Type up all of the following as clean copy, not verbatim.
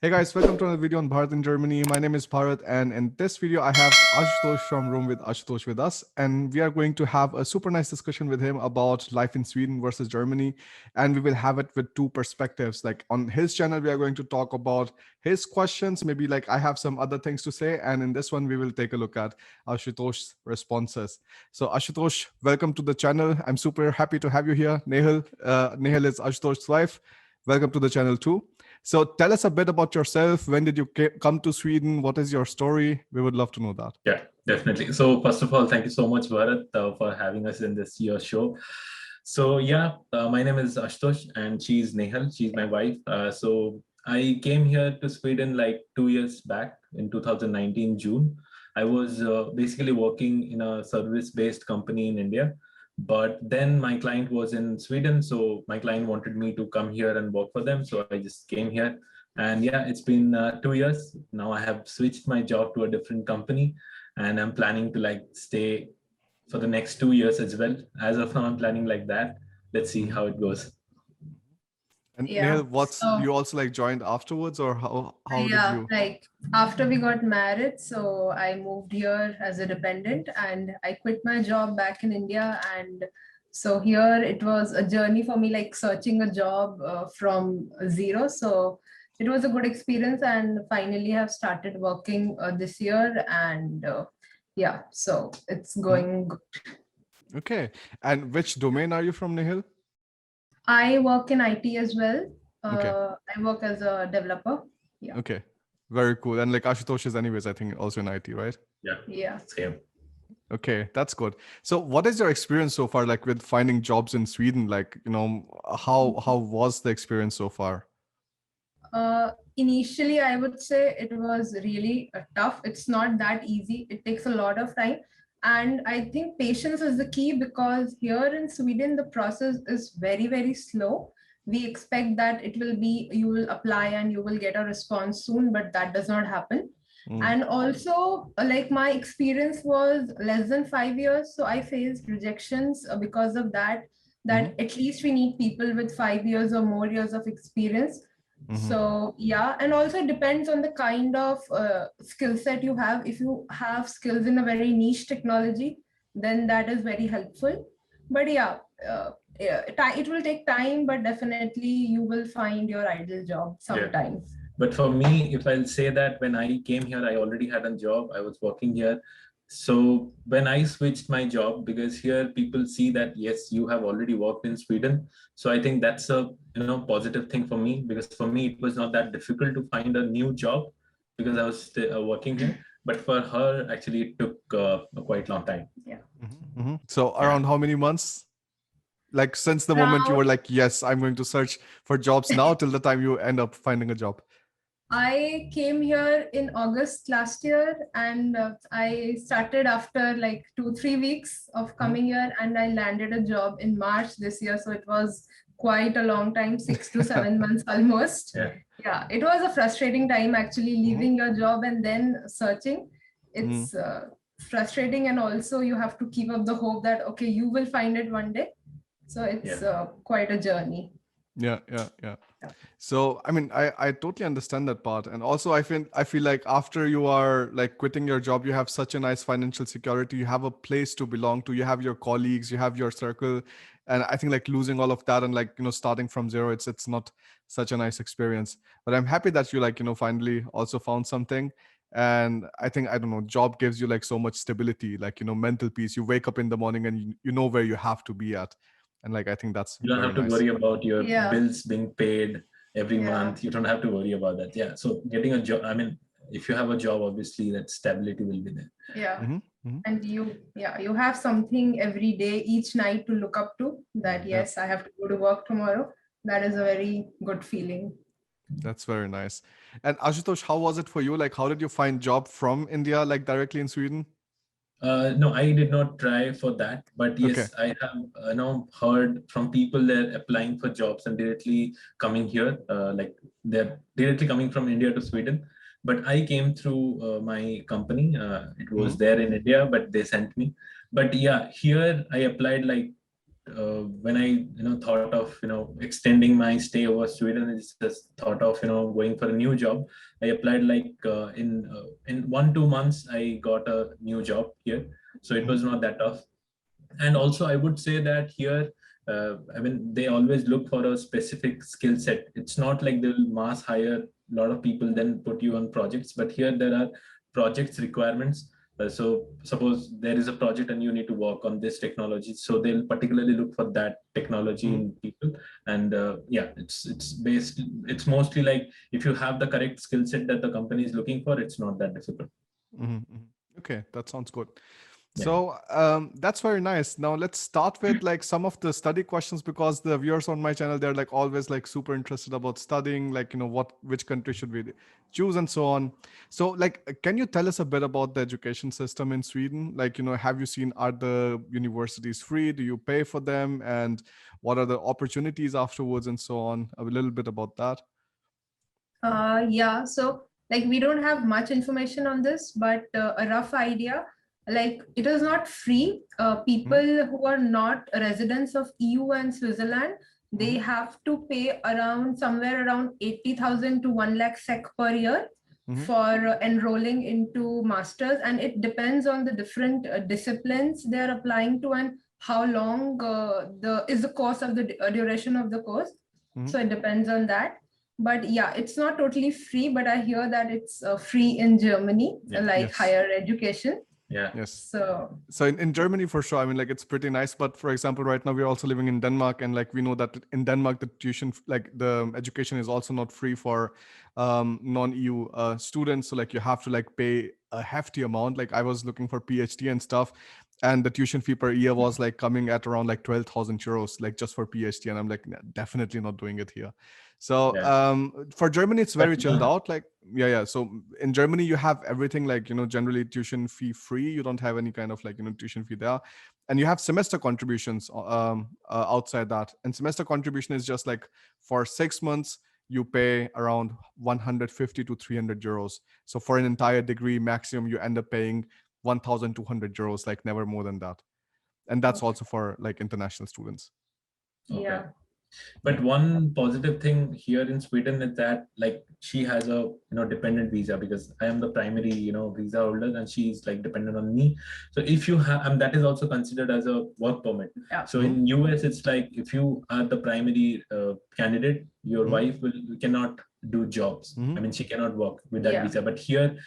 Hey guys, welcome to another video on Bharat in Germany. My name is Bharat, and in this video, I have Ashutosh from Room with Ashutosh with us, and we are going to have a super nice discussion with him about life in Sweden versus Germany, and we will have it with two perspectives. Like on his channel, we are going to talk about his questions. Maybe like I have some other things to say, and in this one, we will take a look at Ashutosh's responses. So Ashutosh, welcome to the channel. I'm super happy to have you here. Nehal is Ashutosh's wife. Welcome to the channel too. So tell us a bit about yourself. When did you come to Sweden? What is your story? We would love to know that. Yeah, definitely. So first of all, thank you so much, Bharat, for having us in this your show. So yeah, my name is Ashutosh and she's Nehal. She's my wife. So I came here to Sweden like 2 years back in 2019 June. I was basically working in a service-based company in India, but then my client was in Sweden, so my client wanted me to come here and work for them. So I just came here, and yeah, it's been 2 years now. I have switched my job to a different company, and I'm planning to like stay for the next 2 years as well. As of now, I'm planning like that. Let's see how it goes. And Yeah. Nehal, what's So you also like joined afterwards, or how did yeah, you? like after we got married, so I moved here as a dependent and I quit my job back in India. And so here it was a journey for me, like searching a job from zero. So it was a good experience, and finally have started working this year. And yeah, so it's Mhm. going good. Okay. And which domain are you from, Nehal? I work in IT as well. Okay. I work as a developer. Yeah. Okay. Very cool. And like Ashutosh is anyways, I think also in IT, right? Yeah, Yeah. same. Okay, that's good. So what is your experience so far like with finding jobs in Sweden? Like, how was the experience so far? Initially, I would say it was really tough. It's not that easy. It takes a lot of time. And I think patience is the key, because here in Sweden, the process is very, very slow. We expect that it will be, you will apply and you will get a response soon, but that does not happen. Mm. And also, like my experience was less than 5 years. So I faced rejections because of that, Mhm. that at least we need people with 5 years or more years of experience. Mhm. So yeah, and also it depends on the kind of skill set you have. If you have skills in a very niche technology, then that is very helpful. But yeah, it will take time, but definitely you will find your ideal job Yeah. sometime. But for me, if I'll say that when I came here, I already had a job. I was working here. So when I switched my job, because here people see that yes, you have already worked in Sweden. So I think that's a positive thing for me, because for me it was not that difficult to find a new job because I was still working here. But for her, actually, it took a quite long time. Yeah. So Yeah. around how many months? Like since the moment you Around were like, yes, I'm going to search for jobs now till the time you end up finding a job. I came here in August last year, and I started after like 2, 3 weeks of Mhm. coming here, and I landed a job in March this year. So it was quite a long time, 6 to 7 months almost. Yeah. Yeah, it was a frustrating time actually, Mhm. leaving your job and then searching. Mm. It's frustrating, and also you have to keep up the hope that okay, you will find it one day. So Yeah. it's quite a journey. Yeah, yeah, yeah. Yeah. So I mean, I totally understand that part, and also I feel like after you are like quitting your job, you have such a nice financial security. You have a place to belong to. You have your colleagues. You have your circle, and I think like losing all of that and like starting from zero, it's not such a nice experience. But I'm happy that you like finally also found something. And I think I don't know, job gives you like so much stability, like mental peace. You wake up in the morning and you know where you have to be at, and like I think that's You don't very have to nice. worry about your Yeah. bills being paid every Yeah. month. You don't have to worry about that. Yeah. So getting a job, I mean, if you have a job, obviously that stability will be there. Yeah. Hmm. Hmm. And you have something every day, each night to look up to, that Yeah. yes, I have to go to work tomorrow. That is a very good feeling. That's very nice. And Ashutosh, how was it for you? Like, how did you find job from India, like directly in Sweden? No, I did not try for that, but Okay. yes, I have heard from people they're applying for jobs and directly coming here, like they're directly coming from India to Sweden. But I came through my company. It Hmm. was there in India, but they sent me. But yeah, here I applied like when I thought of extending my stay over Sweden, I just thought of going for a new job. I applied like in 1-2 months I got a new job here, so it was not that tough. And also I would say that here, I mean, they always look for a specific skill set. It's not like they'll mass hire a lot of people then put you on projects, but here there are projects requirements. So suppose there is a project and you need to work on this technology, so they'll particularly look for that technology in people. And yeah, it's mostly like if you have the correct skill set that the company is looking for, it's not that difficult. Okay, that sounds good. Yeah. So that's very nice. Now let's start with like some of the study questions, because the viewers on my channel, they're like always like super interested about studying, like, which country should we choose and so on. So like, can you tell us a bit about the education system in Sweden? Like, have you seen, are the universities free? Do you pay for them? And what are the opportunities afterwards and so on? A little bit about that. Yeah, so like we don't have much information on this, but a rough idea, like it is not free. People who are not residents of EU and Switzerland, they have to pay around somewhere around 80,000 to 1 lakh SEK per year for enrolling into masters, and it depends on the different disciplines they are applying to and how long the course of the duration of the course. So it depends on that. But yeah, it's not totally free, but I hear that it's free in Germany, like Yes. higher education. Yeah. Yes. So in Germany for sure, I mean, like it's pretty nice. But for example, right now we're also living in Denmark, and like we know that in Denmark the tuition, like the education is also not free for non-EU students. So like you have to like pay a hefty amount. Like I was looking for PhD and stuff, and the tuition fee per year was like coming at around like 12,000 euros, like just for PhD. And I'm like, "Nah, definitely not doing it here." So for Germany, it's very chilled out. Like, yeah. So in Germany, you have everything like, generally tuition fee free. You don't have any kind of like, tuition fee there. And you have semester contributions outside that. And semester contribution is just like for 6 months, you pay around 150 to 300 euros. So for an entire degree, maximum, you end up paying 1,200 euros, like never more than that. And that's also for like international students. Okay. yeah. But one positive thing here in Sweden is that like she has a dependent visa, because I am the primary visa holder and she's like dependent on me. So if you have, and that is also considered as a work permit. Yeah. So in US it's like if you are the primary candidate, your wife cannot do jobs. I mean, she cannot work with that visa. But here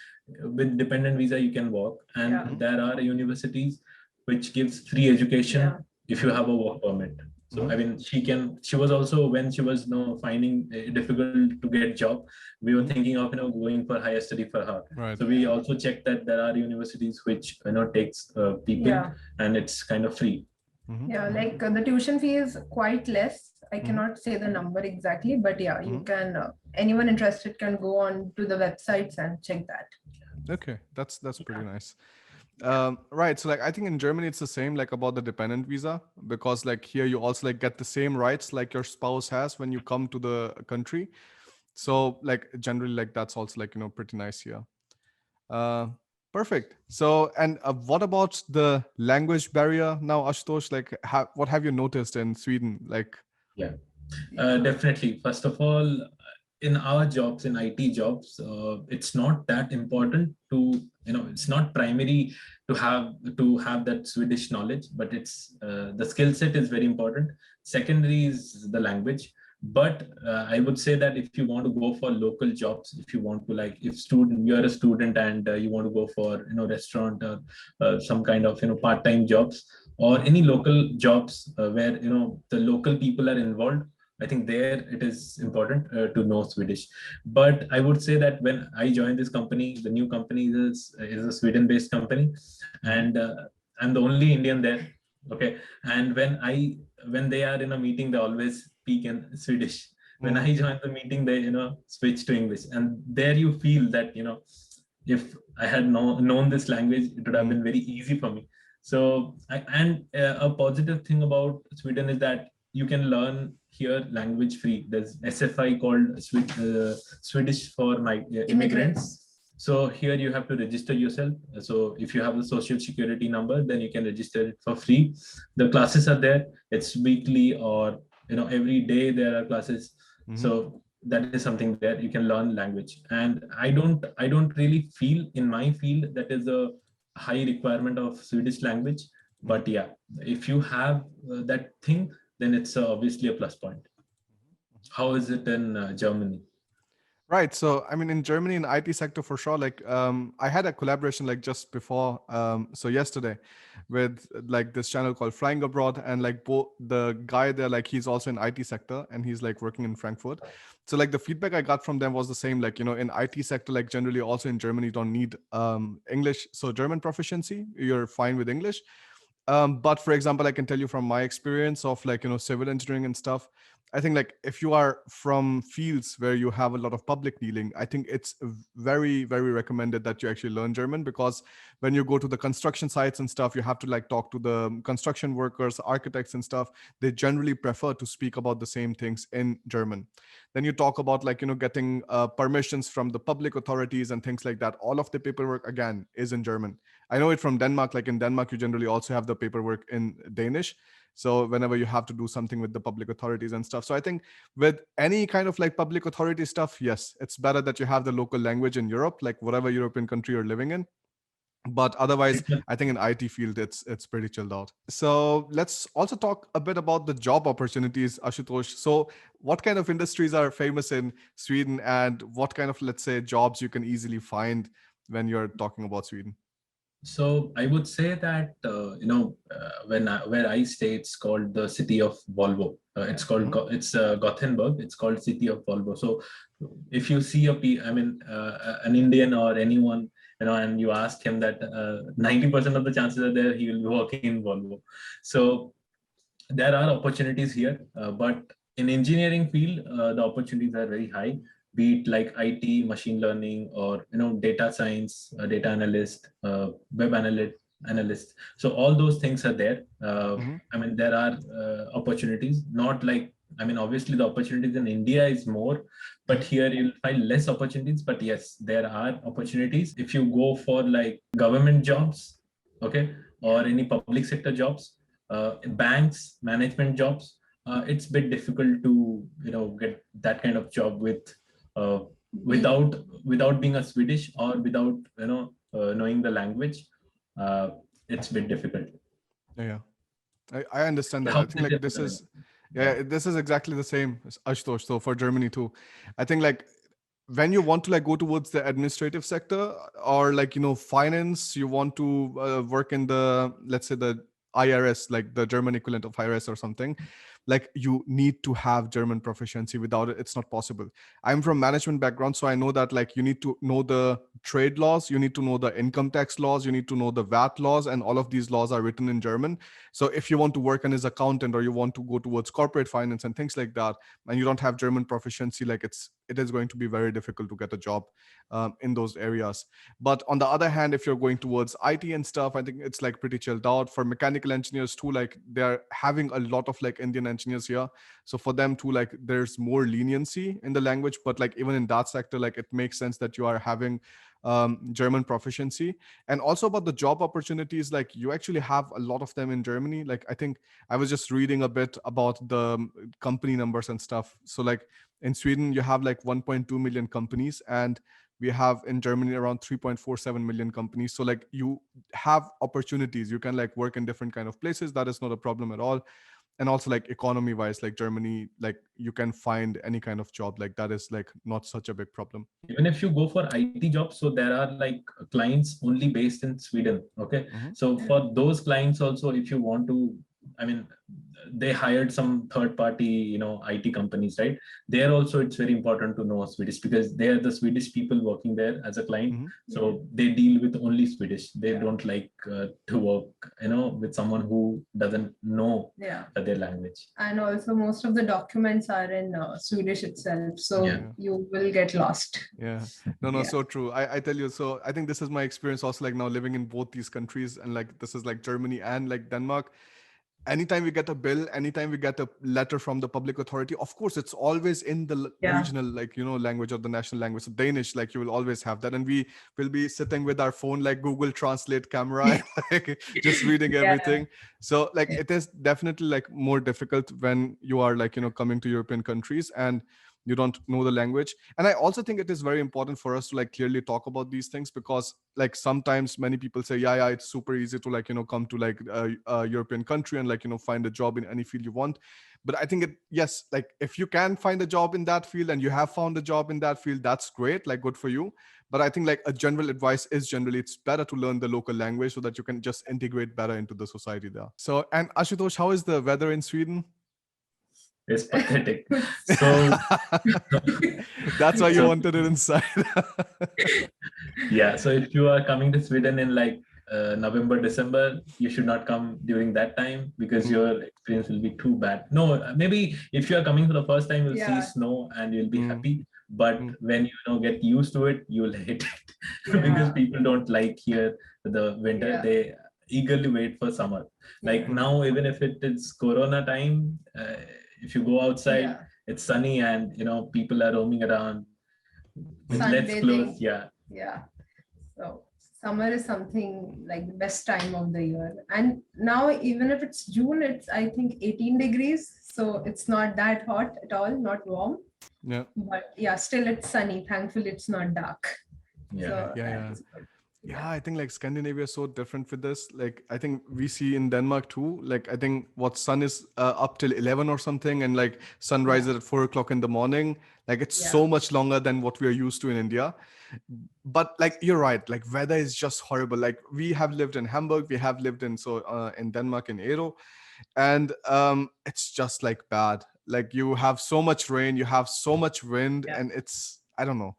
with dependent visa you can work, and there are universities which gives free education if you have a work permit. So I mean, she was also, when she was finding it difficult to get job, we were thinking of going for higher study for her. Right. So we also checked that there are universities which takes people and it's kind of free. Yeah, like the tuition fee is quite less. I cannot say the number exactly, but yeah, you can, anyone interested can go on to the websites and check that. Okay, that's pretty nice. Right, so like I think in Germany it's the same, like about the dependent visa, because like here you also like get the same rights like your spouse has when you come to the country. So like generally like that's also like pretty nice here. Perfect. So and what about the language barrier now, Ashutosh? Like what have you noticed in Sweden? Like definitely. First of all, in our jobs, in IT jobs, it's not that important to it's not primary to have that Swedish knowledge, but it's the skill set is very important. Secondary is the language. But I would say that if you want to go for local jobs, if you want to, like, if you're a student and you want to go for restaurant or some kind of part-time jobs or any local jobs where the local people are involved, I think there it is important to know Swedish. But I would say that when I joined this company, the new company is a Sweden-based company, and I'm the only Indian there. Okay, and when they are in a meeting, they always speak in Swedish. When I joined the meeting, they switch to English, and there you feel that if I had known this language, it would have been very easy for me. So a positive thing about Sweden is that you can learn here language free. There's SFI called Swedish for my immigrants. So here you have to register yourself. So if you have the social security number, then you can register it for free. The classes are there. It's weekly, or every day there are classes. Mm-hmm. So that is something there. You can learn language. And I don't really feel in my field that is a high requirement of Swedish language. Mm-hmm. But yeah, if you have that thing, then it's obviously a plus point. How is it in Germany? Right. So, I mean, in Germany, in IT sector for sure, like I had a collaboration like just before, so yesterday, with like this channel called Flying Abroad, and like both the guy there, like he's also in IT sector, and he's like working in Frankfurt. So like the feedback I got from them was the same, like in IT sector, like generally also in Germany, you don't need English, so German proficiency, you're fine with English. But for example, I can tell you from my experience of like civil engineering and stuff, I think like if you are from fields where you have a lot of public dealing, I think it's very, very recommended that you actually learn German, because when you go to the construction sites and stuff, you have to like talk to the construction workers, architects and stuff. They generally prefer to speak about the same things in German. Then you talk about like getting permissions from the public authorities and things like that. All of the paperwork again is in German. I know it from Denmark. Like in Denmark, you generally also have the paperwork in Danish. So whenever you have to do something with the public authorities and stuff. So I think with any kind of like public authority stuff, yes, it's better that you have the local language in Europe, like whatever European country you're living in. But otherwise, I think in IT field, it's pretty chilled out. So let's also talk a bit about the job opportunities, Ashutosh. So what kind of industries are famous in Sweden, and what kind of, let's say, jobs you can easily find when you're talking about Sweden? So I would say that where I stay, it's called the city of Volvo. It's called Mm-hmm. it's Gothenburg. It's called city of Volvo. So if you see an Indian or anyone, and you ask him that 90% of the chances are there he will be working in Volvo. So there are opportunities here, but in engineering field, the opportunities are very high. Be it like IT, machine learning, or data science, data analyst, analyst. So all those things are there. Mm-hmm. There are opportunities. Not like obviously the opportunities in India is more, but Mm-hmm. here you'll find less opportunities. But yes, there are opportunities if you go for like government jobs, okay, or any public sector jobs, banks, management jobs. It's a bit difficult to get that kind of job uh, without being a Swedish, or without knowing the language. Uh, it's a bit difficult. Yeah. I understand that. How I is think like it? this is, Yeah. yeah, this is exactly the same as Ashutosh. So for Germany too, I think like when you want to like go towards the administrative sector, or like finance, you want to work in the, let's say, the IRS, like the German equivalent of IRS or something, like you need to have German proficiency. Without it, it's not possible. I'm from management background, so I know that like you need to know the trade laws, you need to know the income tax laws, you need to know the VAT laws, and all of these laws are written in German. So if you want to work as accountant, or you want to go towards corporate finance and things like that, and you don't have German proficiency, like it is going to be very difficult to get a job in those areas. But on the other hand, if you're going towards IT and stuff, I think it's like pretty chilled out. For mechanical engineers too, like they're having a lot of like Indian engineers here, so for them too, like there's more leniency in the language. But like even in that sector, like it makes sense that you are having German proficiency. And also about the job opportunities, like you actually have a lot of them in Germany. Like I think I was just reading a bit about the company numbers and stuff. So like in Sweden, you have like 1.2 million companies, and we have in Germany around 3.47 million companies. So like you have opportunities, you can like work in different kind of places. That is not a problem at all. And also like economy wise, like Germany, like you can find any kind of job, like that is like not such a big problem. Even if you go for IT jobs, so there are like clients only based in Sweden. Okay, Mm-hmm. so for those clients also, if you want to, I mean, they hired some third party, IT companies, right? There also, it's very important to know Swedish, because they are the Swedish people working there as a client. Mm-hmm. So they deal with only Swedish. They don't like to work, with someone who doesn't know their language. And also most of the documents are in Swedish itself, so Yeah. Yeah. you will get lost. Yeah. No, Yeah. so true. I tell you, so I think this is my experience also, like now living in both these countries, and like this is like Germany and like Denmark. anytime we get a bill, anytime we get a letter from the public authority, of course it's always in the Yeah. regional, like, language or the national language. So Danish, like, you will always have that, and we will be sitting with our phone, like Google Translate camera, and like just reading Yeah. everything. So like it is definitely like more difficult when you are like, coming to European countries and you don't know the language. And I also think it is very important for us to like clearly talk about these things, because like sometimes many people say, yeah, it's super easy to like, come to like a European country and like, find a job in any field you want. But I think yes, like if you can find a job in that field and you have found a job in that field, that's great, like good for you. But I think like a general advice is generally it's better to learn the local language so that you can just integrate better into the society there. So, and Ashutosh, how is the weather in Sweden? It's pathetic. So, That's why you so wanted it inside. yeah. So if you are coming to Sweden in like November, December, you should not come during that time because Mm, your experience will be too bad. No, maybe if you are coming for the first time, you'll see Yeah. snow and you'll be mm, happy. But mm. when you get used to it, you'll hate it because Yeah. people don't like here the winter. Yeah. They eagerly wait for summer. Like Yeah. now, even if it is Corona time, if you go outside, Yeah. it's sunny and people are roaming around with less clothes. Sunbathing. Yeah. Yeah. So summer is something like the best time of the year. And now, even if it's June, it's I think 18 degrees. So it's not that hot at all, not warm. Yeah. But yeah, still it's sunny. Thankfully, it's not dark. Yeah. So Yeah, that yeah. is good. Yeah, Yeah. I think like Scandinavia is so different with this. Like I think we see in Denmark too. Like I think what sun is up till 11 or something, and like sunrise Yeah. at 4 o'clock in the morning. Like it's Yeah. so much longer than what we are used to in India. But like you're right, like weather is just horrible. Like we have lived in Hamburg, we have lived in Denmark in Ero, and it's just like bad. Like you have so much rain, you have so much wind, Yeah. and it's, I don't know.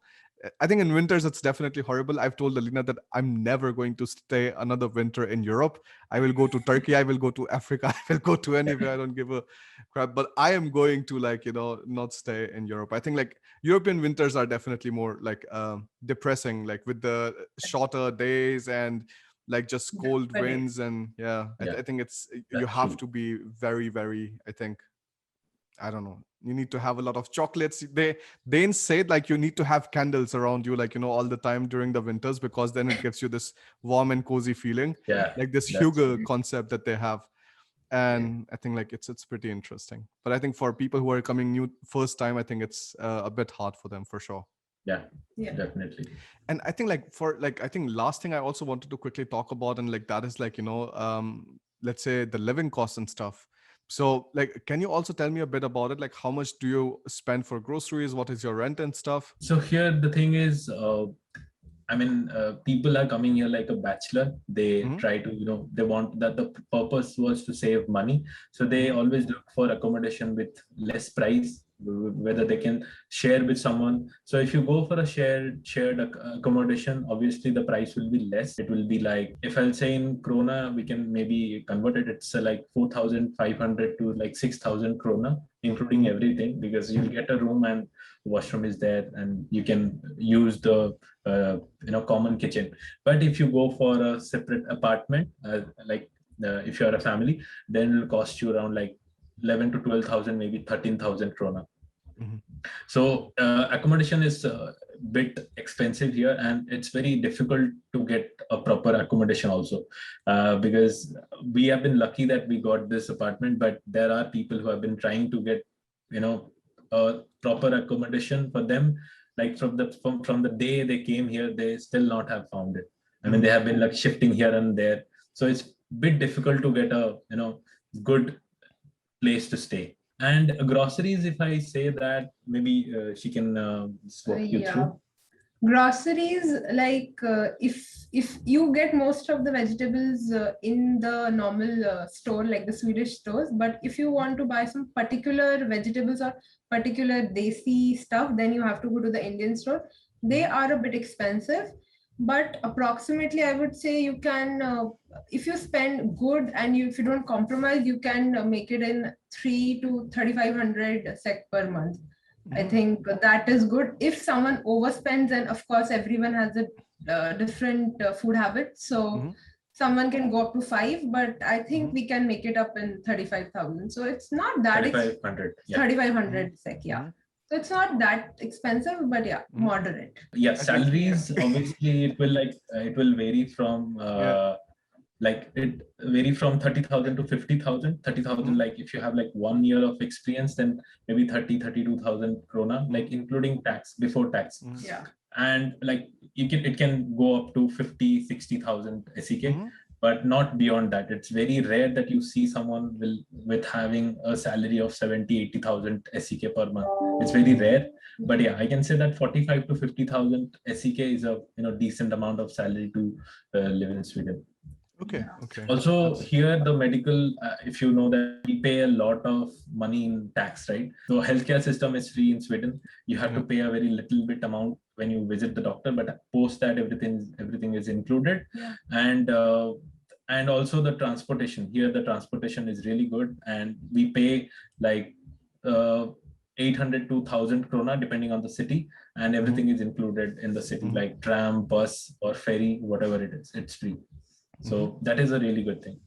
I think in winters it's definitely horrible. I've told Alina that I'm never going to stay another winter in Europe. I will go to Turkey, I will go to Africa, I will go to anywhere. I don't give a crap. But I am going to like, not stay in Europe. I think like European winters are definitely more like depressing, like with the shorter days and like just Yeah. cold Correct. winds. And yeah, Yeah, I think it's, you that's have true. to be very, very, I think, I don't know. You need to have a lot of chocolates. They say like you need to have candles around you, like, all the time during the winters, because then it gives you this warm and cozy feeling, Yeah, like this that's Hugo concept that they have. Yeah. And I think like it's pretty interesting. But I think for people who are coming new first time, I think it's a bit hard for them for sure. yeah, Yeah. definitely. And I think like for like, I think last thing I also wanted to quickly talk about, and like that is like, let's say the living costs and stuff. So like, can you also tell me a bit about it? Like how much do you spend for groceries? What is your rent and stuff? So here the thing is, I mean, people are coming here like a bachelor. They Hmm. try to, they want that the purpose was to save money. So they Hmm. always look for accommodation with less price, whether they can share with someone. So if you go for a shared accommodation, obviously the price will be less. It will be like, if I'll say in krona, we can maybe convert it. It's like 4,500 to like 6,000 krona, including Hmm. everything, because you'll get a room and washroom is there and you can use the common kitchen. But if you go for a separate apartment, like if you're a family, then it'll cost you around like 11 to 12,000, maybe 13,000 krona. Hmm. So accommodation is a bit expensive here, and it's very difficult to get a proper accommodation also, because we have been lucky that we got this apartment, but there are people who have been trying to get, a proper accommodation for them. Like from the day they came here, they still not have found it. I mean, they Hmm. have been like shifting here and there, so it's a bit difficult to get a good place to stay. And groceries, if I say that, maybe she can walk you Yeah. through. Groceries, like if you get most of the vegetables in the normal store, like the Swedish stores, but if you want to buy some particular vegetables or particular desi stuff, then you have to go to the Indian store. They Hmm. are a bit expensive, but approximately I would say you can, if you spend good and if you don't compromise, you can make it in 3 to 3,500 sec per month. I Hmm. think that is good. If someone overspends, and of course everyone has a different food habit, so Hmm. someone can go up to 5, but I think we can make it up in 35,000. So it's not that 3,500. Yeah. 3,500 sec, yeah. So it's not that expensive, but yeah, moderate. Yeah, salaries obviously it will vary from like it vary from 30,000 to 50,000. 30,000 like if you have like 1 year of experience, then maybe 32,000 krona, like including tax, before tax. Yeah. And like it can go up to 50, 60,000 SEK, but not beyond that. It's very rare that you see someone with having a salary of 70, 80,000 SEK per month. It's very rare. But yeah, I can say that 45 to 50,000 SEK is a decent amount of salary to live in Sweden. Okay. Okay. Also, here the medical, if you know that we pay a lot of money in tax, right? So healthcare system is free in Sweden. You have to pay a very little bit amount when you visit the doctor, but post that everything is included. Yeah. And also the transportation. Here the transportation is really good, and we pay like 800 to 1,000 krona depending on the city, and everything is included in the city, like tram, bus, or ferry, whatever it is. It's free. So that is a really good thing.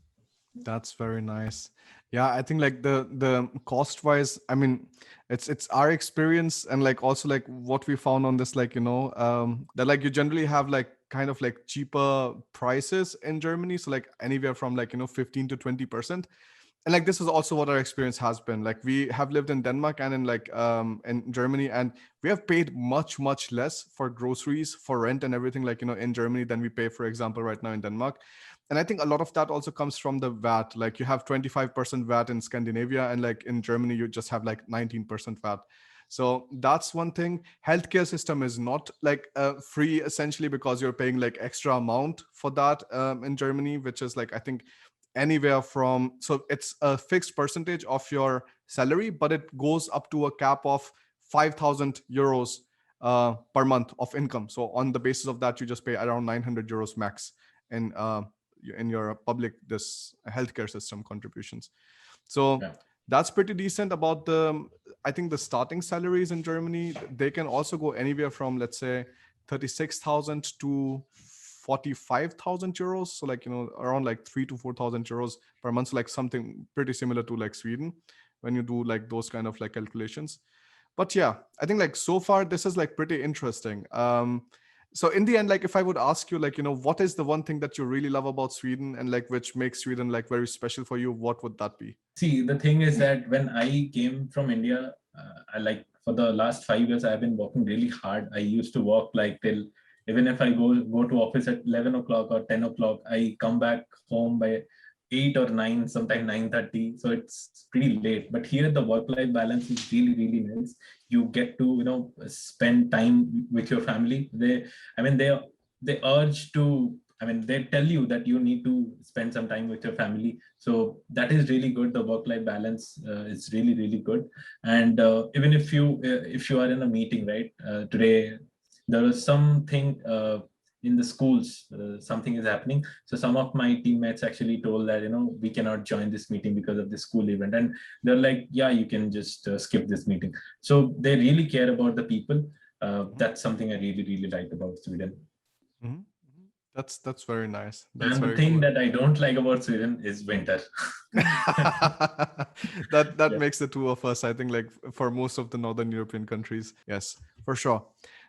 That's very nice. Yeah, I think like the cost wise, I mean, it's our experience, and like also like what we found on this, like that like you generally have like kind of like cheaper prices in Germany, so like anywhere from like 15 to 20%. And like this is also what our experience has been. Like we have lived in Denmark and in Germany, and we have paid much less for groceries, for rent and everything, like in Germany than we pay, for example, right now in Denmark. And I think a lot of that also comes from the VAT. Like you have 25% VAT in Scandinavia, and like in Germany you just have like 19% VAT. So that's one thing. Healthcare system is not like free essentially, because you're paying like extra amount for that in Germany, which is like I think anywhere from, so it's a fixed percentage of your salary, but it goes up to a cap of 5,000 euros per month of income. So on the basis of that, you just pay around 900 euros max in your public this healthcare system contributions. So that's pretty decent. About I think the starting salaries in Germany, they can also go anywhere from, let's say, 36,000 to 45,000 euros. So like, around like 3 to 4,000 euros per month. So like something pretty similar to like Sweden when you do like those kind of like calculations. But yeah, I think like so far this is like pretty interesting. So in the end, like if I would ask you, like, what is the one thing that you really love about Sweden and like which makes Sweden like very special for you, what would that be? See, the thing is that when I came from India, I like for the last 5 years, I've been working really hard. I used to work like till, even if I go to office at 11 o'clock or 10 o'clock, I come back home by 8 or 9, sometimes 9:30. So it's pretty late. But here the work-life balance is really nice. You get to, spend time with your family. They urge to, they tell you that you need to spend some time with your family. So that is really good. The work-life balance is really good. And even if you are in a meeting, right, today, there was something in the schools, something is happening. So some of my teammates actually told that, we cannot join this meeting because of the school event. And they're like, yeah, you can just skip this meeting. So they really care about the people. That's something I really liked about Sweden. Mm-hmm. That's very nice. That's and the very thing cool. that I don't like about Sweden is winter. that makes the two of us, I think, like for most of the Northern European countries. Yes, for sure.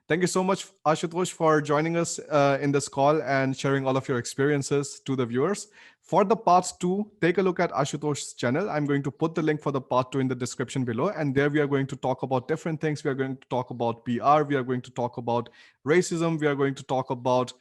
Thank you so much, Ashutosh, for joining us in this call and sharing all of your experiences to the viewers. For the part 2, take a look at Ashutosh's channel. I'm going to put the link for the part 2 in the description below. And there we are going to talk about different things. We are going to talk about PR. We are going to talk about racism. We are going to talk about,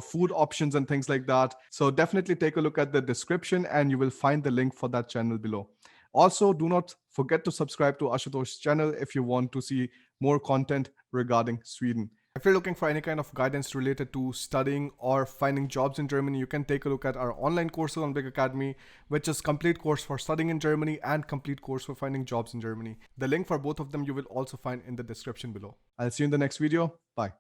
food options and things like that. So definitely take a look at the description and you will find the link for that channel below. Also, do not forget to subscribe to Ashutosh's channel if you want to see more content regarding Sweden. If you're looking for any kind of guidance related to studying or finding jobs in Germany, you can take a look at our online courses on Big Academy, which is complete course for studying in Germany and complete course for finding jobs in Germany. The link for both of them you will also find in the description below. I'll see you in the next video. Bye.